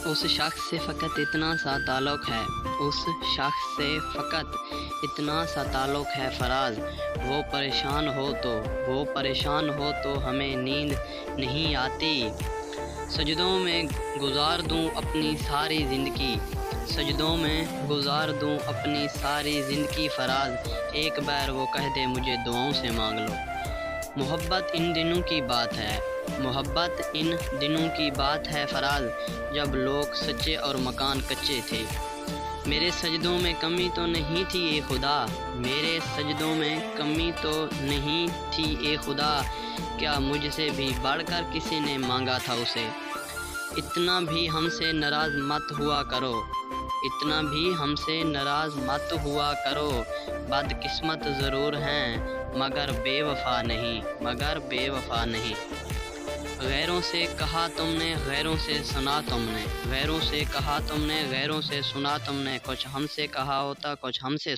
اس شخص سے فقط اتنا سا تعلق ہے، اس شخص سے فقط اتنا سا تعلق ہے فراز، وہ پریشان ہو تو ہمیں نیند نہیں آتی۔ سجدوں میں گزار دوں اپنی ساری زندگی، سجدوں میں گزار دوں اپنی ساری زندگی فراز، ایک بار وہ کہہ دے مجھے دعاؤں سے مانگ لو۔ محبت ان دنوں کی بات ہے، محبت ان دنوں کی بات ہے فراز، جب لوگ سچے اور مکان کچے تھے۔ میرے سجدوں میں کمی تو نہیں تھی اے خدا، میرے سجدوں میں کمی تو نہیں تھی اے خدا، کیا مجھ سے بھی بڑھ کر کسی نے مانگا تھا اسے؟ اتنا بھی ہم سے ناراض مت ہوا کرو، اتنا بھی ہم سے ناراض مت ہوا کرو، بد قسمت ضرور ہیں مگر بے وفا نہیں۔ غیروں سے کہا تم نے، غیروں سے سنا تم نے، غیروں سے کہا تم نے، غیروں سے سنا تم نے، کچھ ہم سے کہا ہوتا، کچھ ہم سے